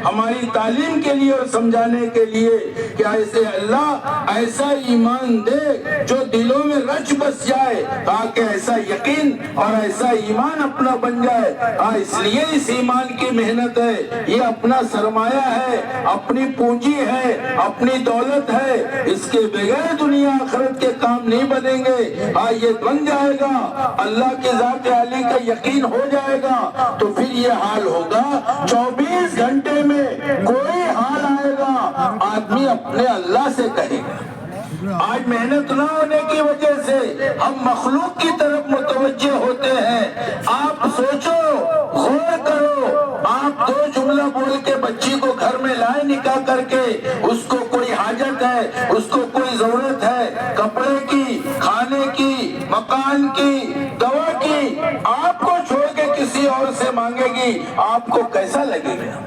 ہماری تعلیم کے لیے اور سمجھانے کے لیے کہ ایسے اللہ ایسا ایمان دے جو دلوں میں رچ بس جائے تاکہ ایسا یقین اور ایسا ایمان اپنا بن جائے۔ اس لیے اس ایمان کی محنت ہے، یہ اپنا سرمایہ ہے، اپنی پونجی ہے، اپنی دولت ہے، اس کے بغیر دنیا آخرت کے کام نہیں بنیں گے۔ یہ بن جائے گا، اللہ کی ذات عالی کا یقین ہو جائے گا تو پھر یہ حال ہوگا۔ 24 گھنٹے میں کوئی حال آئے گا آدمی اپنے اللہ سے کہے گا۔ آج محنت نہ ہونے کی وجہ سے ہم مخلوق کی طرف متوجہ ہوتے ہیں۔ آپ سوچو، غور کرو، آپ 2 جملہ بول کے بچی کو گھر میں لائے نکاح کر کے، اس کو کوئی حاجت ہے، اس کو کوئی ضرورت ہے کپڑے کی، کھانے کی، مکان کی، دوا کی، آپ کو چھوڑ کے کسی اور سے مانگے گی، آپ کو کیسا لگے گا؟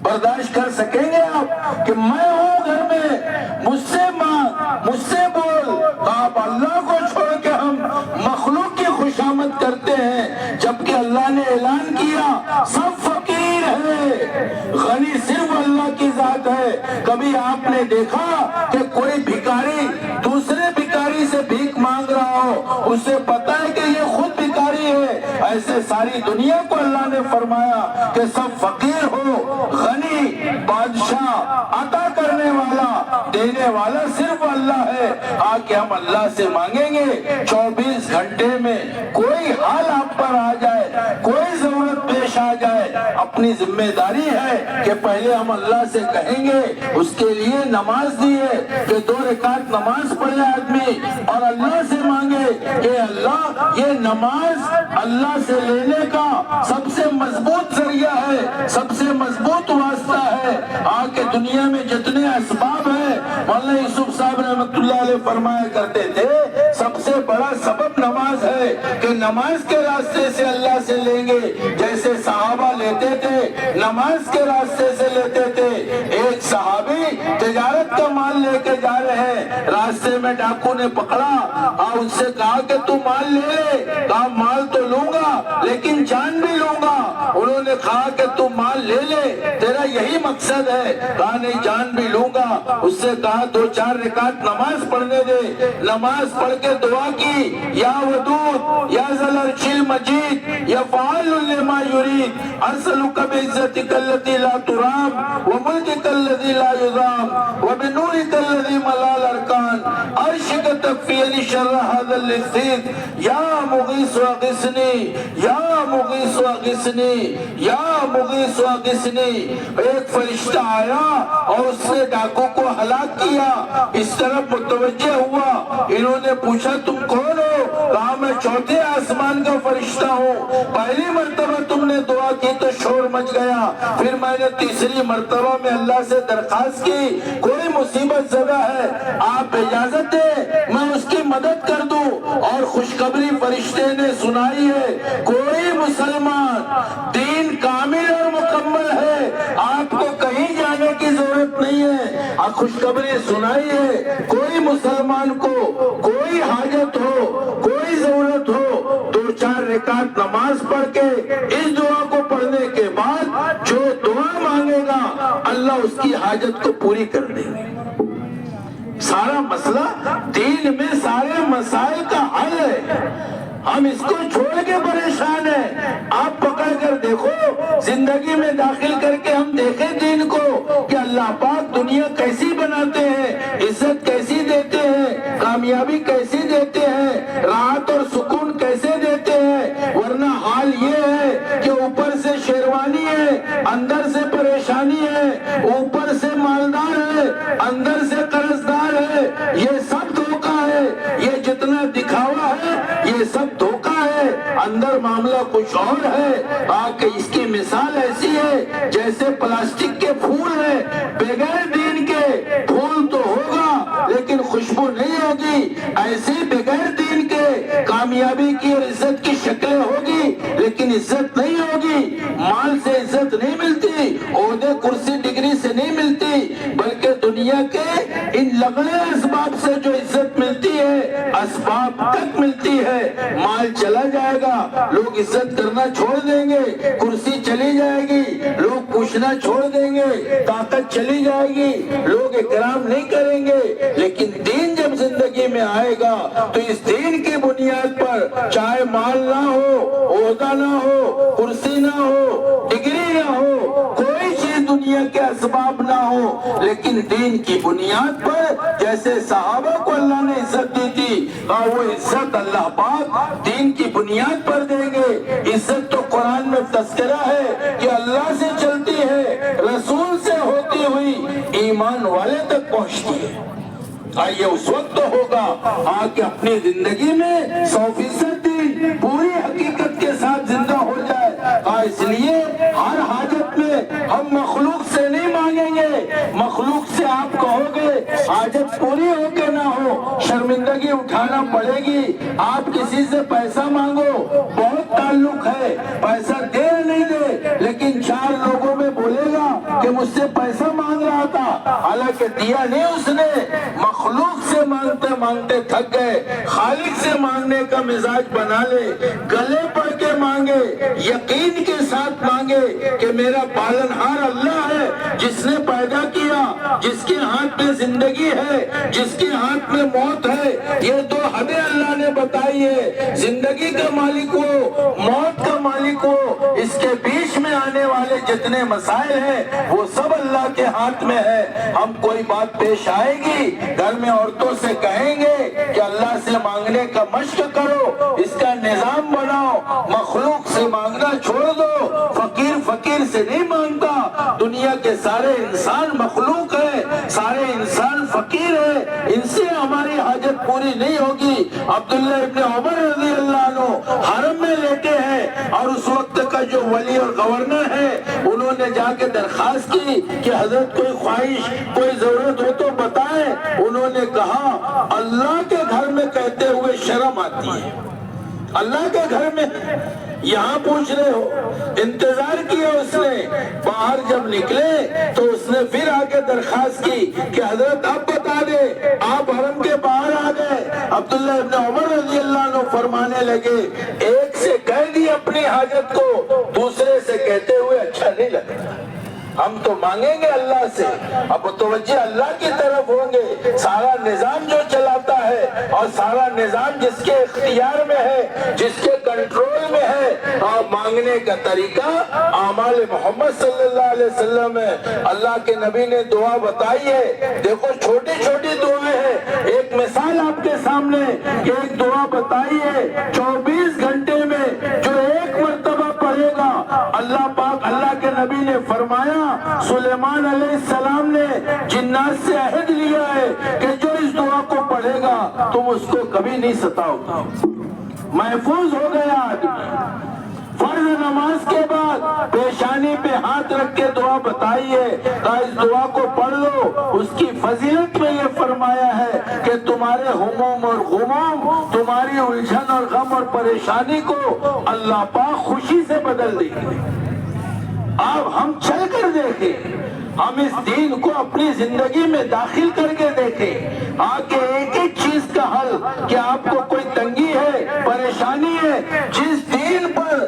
برداشت کر سکیں گے آپ کہ میں ہوں گھر میں، مجھ سے مانگ، مجھ سے بول؟ آپ اللہ کو چھوڑ کے ہم مخلوق کی خوشامد کرتے ہیں، جبکہ اللہ نے اعلان کیا سب فقیر ہے، غنی صرف اللہ کی ذات ہے۔ کبھی آپ نے دیکھا کہ کوئی بھکاری دوسرے بھکاری سے بھیک مانگ رہا ہو، اسے پتا ہے کہ یہ خود بھکاری ہے؟ ایسے ساری دنیا کو اللہ نے فرمایا کہ سب فقیر ہو، غنی بادشاہ عطا کرنے والا دینے والا صرف اللہ ہے۔ آکے ہم اللہ سے مانگیں گے 24 گھنٹے میں کوئی حال آپ پر آ جائے، کوئی ضرورت پیش آ جائے، اپنی ذمہ داری ہے کہ پہلے ہم اللہ سے کہیں گے۔ اس کے لیے نماز دی ہے کہ 2 رکعت نماز پڑھے آدمی اور اللہ سے مانگے کہ اللہ یہ نماز اللہ سے لینے کا سب سے مضبوط ذریعہ ہے، سب سے مضبوط واسطہ ہے۔ آکے دنیا میں جتنے اسباب ہیں، مولانا یوسف صاحب رحمۃ اللہ علیہ فرمایا کرتے تھے سب سے بڑا سبب نماز ہے کہ نماز کے راستے سے اللہ سے لیں گے، جیسے صحابہ لیتے تھے نماز کے راستے سے لیتے تھے۔ ایک صحابی تجارت کا مال لے کے جا رہے ہیں، راستے میں ڈاکو نے پکڑا اور ان سے کہا کہ تو مال لے لے، کہا مال تو لوں گا لیکن جان بھی لوں گا۔ انہوں نے کہا کہ تو مال لے لے، تیرا یہی مقصد ہے؟ کہا نہیں، جان بھی لوں گا۔ اس سے کہا 2-4 رکعت نماز پڑھنے دے۔ نماز پڑھ کے دعا کی، یا ودود یا ذل عرش المجید یا فعال لما یرید ارسلک بعزتک التی لا ترام وملکک الذی لا یضام وبنورک الذی ملا الارکان عرشک تکفینی شر ھذا اللصیق یا مغیث اغثنی یا مغیث اغثنی یا مغیث اغثنی۔ ایک فرشتہ آیا اور اس نے ڈاکو کو ہلاک کیا، اس طرف متوجہ ہوا۔ انہوں نے پوچھا تم کون ہو؟ کہا میں 4تھے آسمان کا فرشتہ ہوں، پہلی مرتبہ تم نے دعا کی تو شور مچ گیا، پھر میں نے 3ری مرتبہ میں اللہ سے درخواست کی کوئی مصیبت زدہ ہے، آپ اجازت دیں میں اس کی مدد کر دوں۔ اور خوشخبری فرشتے نے سنائی ہے، کوئی مسلمان دین کامل اور مکمل ہے، آپ کو کہیں جانے کی ضرورت نہیں ہے۔ خوشخبری سنائی ہے، کوئی مسلمان کو کوئی حاجت ہو، کوئی ضرورت ہو، 2-4 رکعت نماز پڑھ کے اس دعا کو پڑھنے کے بعد جو دعا مانگے گا اللہ اس کی حاجت کو پوری کر دے گا۔ سارا مسئلہ دین میں سارے مسائل کا حل ہے، ہم اس کو چھوڑ کے پریشان ہیں۔ آپ پکڑ کر دیکھو، زندگی میں داخل کر کے ہم دیکھیں دین کو کہ اللہ پاک دنیا کیسی بناتے ہیں، عزت کیسی دیتے ہیں، کامیابی کیسی دیتے ہیں، راحت اور سکون کیسے دیتے ہیں۔ ورنہ حال یہ ہے کہ اوپر سے شیروانی ہے، اندر سے پریشانی ہے، اوپر سے مالدار ہے، اندر سے قرضدار ہے۔ یہ سب دھوکہ ہے، یہ جتنا دکھاوا ہے یہ سب دھوکہ ہے، اندر معاملہ کچھ اور ہے۔ آکے اس کی مثال ایسی ہے جیسے پلاسٹک کے پھول ہیں، بغیر دین کے پھول تو ہوگا لیکن خوشبو نہیں ہوگی، ایسے بغیر دین کے کامیابی کی اور عزت کی شکلیں ہوگی لیکن عزت نہیں ہوگی۔ مال سے عزت نہیں ملتی، عہدے کرسی ڈگری سے نہیں ملتی، بلکہ دنیا کے ان لگڑے اسباب سے جو عزت ملتی ہے اسباب تک ملتی ہے۔ مال چلا جائے گا، لوگ عزت کرنا چھوڑ دیں گے، کرسی چلی جائے گی، لوگ پوچھنا پوچھنا چھوڑ دیں گے، طاقت چلی جائے گی، لوگ اکرام نہیں کریں گے، لیکن دین جب زندگی میں آئے گا تو اس دین کی بنیاد پر چاہے مال نہ ہو، عہدہ نہ ہو، کرسی نہ ہو، ڈگری نہ ہو، کوئی چیز دنیا کے اسباب نہ ہو، لیکن دین کی بنیاد پر جیسے صحابہ کو اللہ نے عزت دی تھی اور وہ عزت اللہ پاک دین کی بنیاد پر دیں گے۔ عزت تو قرآن میں تذکرہ ہے کہ اللہ سے چلتی ہے، رسول سے ہوتی ہوئی ایمان والے تک پہنچتی ہے۔ آئیے اس وقت تو ہوگا آکے اپنی زندگی میں 100% دین پوری حقیقت کے ساتھ زندہ ہو جائے۔ اس لیے ہر حاجت میں ہم مخلوق سے نہیں مانگیں گے، مخلوق سے آپ کہو گے حاجت پوری ہو کے نہ ہو شرمندگی اٹھانا پڑے گی۔ آپ کسی سے پیسہ مانگو، بہت تعلق ہے، پیسہ دے نہیں دے، لیکن 4 لوگوں میں بولے گا کہ مجھ سے پیسہ مانگ رہا تھا، حالانکہ دیا نہیں اس نے۔ مخلوق سے مانگتے مانگتے تھک گئے، خالق سے مانگنے کا مزاج بنا لے، گلے پڑ کے مانگے، یقین کے ساتھ مانگے کہ میرا پالنہار اللہ ہے جس نے پیدا کیا، جس کے ہاتھ میں زندگی ہے، جس کے ہاتھ میں موت ہے۔ یہ 2 حدیں اللہ نے بتائی ہے، زندگی کا مالک وہ، موت کا مالک وہ، اس کے بیچ میں آنے والے جتنے مسائل ہیں وہ سب اللہ کے ہاتھ میں ہے۔ ہم کوئی بات پیش آئے گی گھر میں عورتوں سے کہیں گے کہ اللہ سے مانگنے کا مشق کرو، اس کا نظام بناؤ، مخلوق سے مانگنا چھوڑ دو۔ فقیر سے نہیں مانگتا، دنیا کے سارے انسان مخلوق ہے، سارے انسان فقیر ہے، ان سے ہماری حاجت پوری نہیں ہوگی۔ عبداللہ ابن عمر رضی اللہ عنہ حرم میں لیٹے ہیں اور اس وقت کا جو ولی اور گورنر ہے انہوں نے جا کے درخواست کی کہ حضرت کوئی خواہش، کوئی ضرورت ہو تو بتائیں۔ انہوں نے کہا اللہ کے گھر میں کہتے ہوئے شرم آتی ہے، اللہ کے گھر میں یہاں پوچھ رہے ہو۔ انتظار کیا اس نے، باہر جب نکلے تو اس نے پھر آگے درخواست کی کہ حضرت اب بتا دے، آپ حرم کے باہر آ گئے۔ عبداللہ ابن عمر رضی اللہ عنہ فرمانے لگے ایک سے کہہ دی اپنی حاجت کو، دوسرے سے کہتے ہوئے اچھا نہیں لگتا۔ ہم تو مانگیں گے اللہ سے، اب توجہ اللہ کی طرف ہوں گے۔ سارا نظام جو چلاتا ہے اور سارا نظام جس کے اختیار میں ہے، جس کے کنٹرول میں ہے، اور مانگنے کا طریقہ اعمال محمد صلی اللہ علیہ وسلم ہے۔ اللہ کے نبی نے دعا بتائی ہے، دیکھو چھوٹی چھوٹی دعائیں ہیں۔ ایک مثال آپ کے سامنے کہ ایک دعا بتائی ہے 24 گھنٹے میں جو ایک مرتبہ پڑھے گا، اللہ پاک، اللہ کے نبی نے فرمایا سلیمان علیہ السلام نے جنات سے عہد لیا ہے کہ جو اس دعا کو پڑھے گا تم اس کو کبھی نہیں ستاؤ گے۔ محفوظ ہو گیا آدمی۔ فرض نماز کے بعد پیشانی پہ ہاتھ رکھ کے دعا بتائی ہے کہ اس دعا کو پڑھ لو۔ اس کی فضیلت میں یہ فرمایا ہے کہ تمہارے ہموم اور غموم، تمہاری الجھن اور غم اور پریشانی کو اللہ پاک خوشی سے بدل دے گی۔ اب ہم چل کر دیکھیں، ہم اس دین کو اپنی زندگی میں داخل کر کے دیکھیں، آکے ایک ایک چیز کا حل کہ آپ کو کوئی تنگی ہے، پریشانی ہے، جس دین پر،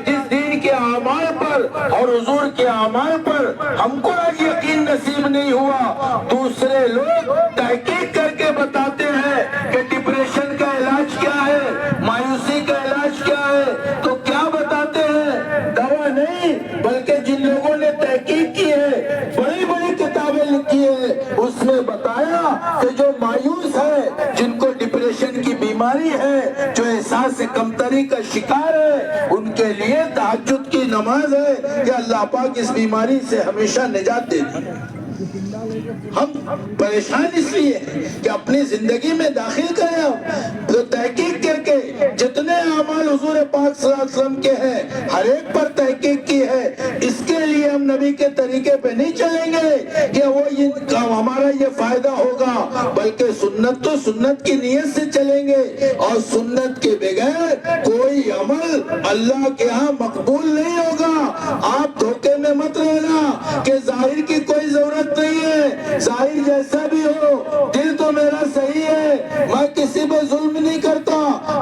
جس دین کے اعمال پر اور حضور کے اعمال پر ہم کو آج یقین نصیب نہیں ہوا، دوسرے لوگ تحقیق کر کے بتاتے ہیں کہ ڈپریشن کا علاج کیا ہے، مایوسی کا علاج کیا ہے، تو کیا بتاتے ہیں؟ دوا نہیں، بلکہ جن لوگوں نے تحقیق کی ہے، بڑی بڑی کتابیں لکھی ہے، اس میں بتایا کہ جو مایوس ہے، جن کو ڈپریشن کی بیماری ہے، جو احساس کمتری کا شکار ہے، ان کے لیے تہجد کی نماز ہے کہ اللہ پاک اس بیماری سے ہمیشہ نجات دے دی۔ ہم پریشان اس لیے کہ اپنی زندگی میں داخل کریں، تو تحقیق کر کے جتنے اعمال حضور پاک صلی اللہ علیہ وسلم کے ہیں ہر ایک پر تحقیق کی ہے۔ اس کے لیے ہم نبی کے طریقے پہ نہیں چلیں گے کہ وہ ہمارا یہ فائدہ ہوگا، بلکہ سنت تو سنت کی نیت سے چلیں گے، اور سنت کے بغیر کوئی عمل اللہ کے ہاں مقبول نہیں ہوگا۔ آپ دھوکے میں مت رہنا کہ ظاہر کی کوئی ضرورت نہیں ہے، ظاہر جیسا بھی ہو، دل تو میرا صحیح ہے، میں کسی پہ ظلم نہیں کرتا،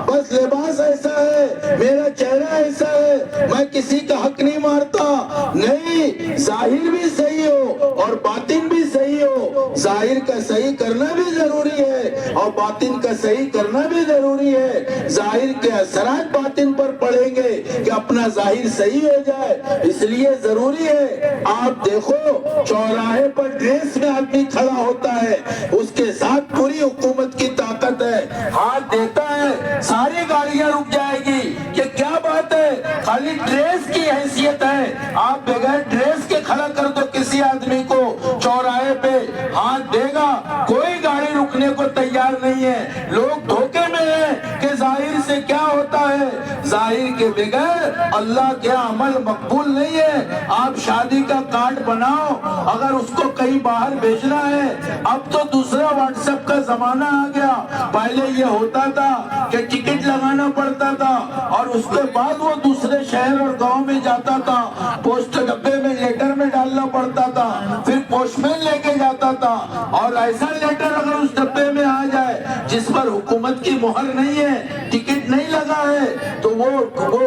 بس لباس ایسا ہے، میرا چہرہ ایسا ہے، میں کسی کا حق نہیں مارتا۔ نہیں، ظاہر بھی صحیح ہو اور باطن بھی صحیح ہو. ظاہر کا صحیح کرنا بھی ضروری ہے اور باطن کا صحیح کرنا بھی ضروری ہے. ظاہر کے اثرات باطن پر پڑیں گے کہ اپنا ظاہر صحیح ہو جائے. اس لیے ضروری ہے. آپ دیکھو چوراہے پر ڈریس میں آدمی کھڑا ہوتا ہے, اس کے ساتھ پوری حکومت کی طاقت ہے, ہاتھ دیتا ہے ساری گاڑیاں رک جائے گی. یہ کیا بات ہے؟ خالی ڈریس کی حیثیت ہے. آپ بغیر ڈریس کے کھڑا کر دو کسی آدمی کو چوراہے پہ, ہاتھ دے گا, کوئی گاڑی رکنے کو تیار نہیں ہے. لوگ دھوکے میں ہیں کہ ظاہر سے کیا ہوتا ہے. ظاہر کے بغیر اللہ کے عمل مقبول نہیں ہے. آپ شادی کا کارڈ بناؤ, اگر اس کو کہیں باہر بھیجنا ہے, اب تو دوسرا واٹس ایپ کا زمانہ آ گیا. پہلے یہ ہوتا تھا کہ ٹکٹ لگانا پڑتا تھا اور اس کے بعد وہ دوسرے شہر اور گاؤں میں جاتا تھا, پوسٹ ڈبے میں لیٹر میں ڈالنا پڑتا تھا, پھر پوسٹ مین لے کے جاتا تھا. اور ایسا لیٹر اگر اس ڈبے میں آ جائے جس پر حکومت کی مہر نہیں ہے, ٹکٹ نہیں لگا ہے, تو وہ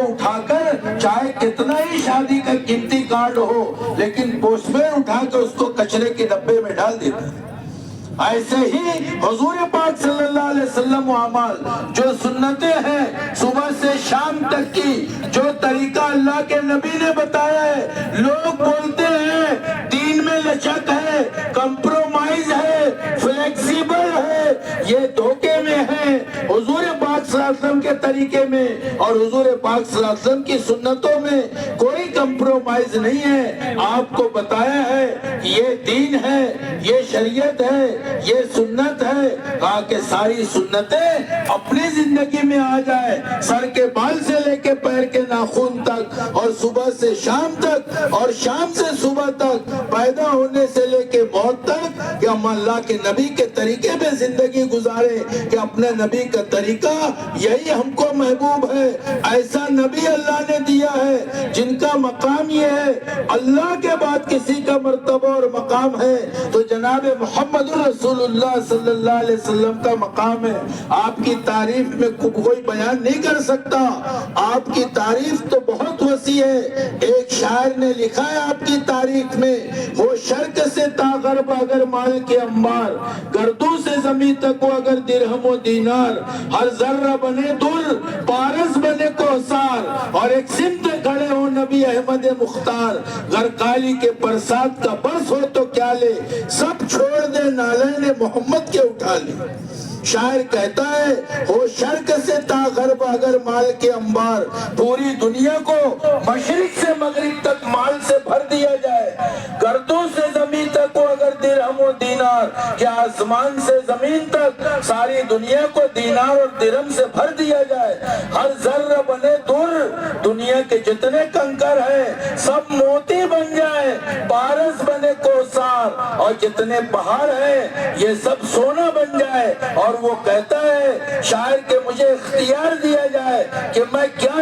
اٹھا کر چاہے کتنا ہی شادی کا قیمتی کارڈ ہو, لیکن پوسٹ مین اٹھا کے اس کو کچرے کے ڈبے میں ڈال دیتا ہے. ایسے ہی حضور پاک صلی اللہ علیہ وسلم و اعمال, جو سنتیں ہیں صبح سے شام تک کی, جو طریقہ اللہ کے نبی نے بتایا ہے. لوگ بولتے ہیں دین میں لچک ہے, کمپرومائز ہے, فلیکسیبل ہے, یہ دھوکے میں ہے. حضور پاک صلی اللہ علیہ وسلم کے طریقے میں اور حضور پاک صلی اللہ علیہ وسلم کی سنتوں میں کوئی کمپرومائز نہیں ہے. آپ کو بتایا ہے یہ دین ہے, یہ شریعت ہے, یہ سنت ہے. کہا کہ ساری سنتیں اپنی زندگی میں آ جائے, سر کے بال سے لے کے پیر کے ناخن تک, اور صبح سے شام تک اور شام سے صبح تک, پیدا ہونے سے لے کے موت تک, کہ ہم اللہ کے نبی کے طریقے میں زندگی گزارے, کہ اپنے نبی کا طریقہ یہی ہم کو محبوب ہے. ایسا نبی اللہ نے دیا ہے جن کا مقام یہ ہے, اللہ کے بعد کسی کا مرتبہ اور مقام ہے تو جناب محمد رسول اللہ صلی اللہ علیہ وسلم کا مقام ہے. آپ کی تعریف میں کوئی بیان نہیں کر سکتا. آپ کی تعریف تو بہت وسیع ہے. ایک شاعر نے لکھا ہے آپ کی تعریف میں, وہ شرق سے تا غرب اگر مال کے انبار, گردوں سے زمین تک وہ اگر درہم و دینار, ہر ذرہ بنے در پارس بنے کوثار, اور ایک سمت کھڑے ہو نبی احمد مختار, گر کالی کے پرساد کا برس ہو تو کیا لے, سب چھوڑ دے نالین محمد کے اٹھا لے. شاعر کہتا ہے ہو شرق سے تا غرب اگر مال کے انبار, پوری دنیا کو مشرق سے مغرب تک مال سے بھر دیا جائے, گردوں سے زمین تک وہ اگر درہم و دینار, کہ آسمان سے زمین تک ساری دنیا کو دینار اور درہم سے بھر دیا جائے, ہر ذرہ بنے در, دنیا کے جتنے کنکر ہیں سب موتی بن جائے, پارس بنے کوثار, اور جتنے پہاڑ ہیں یہ سب سونا بن جائے. اور وہ کہتا ہے شاعر کہ مجھے اختیار دیا جائے کہ میں کیا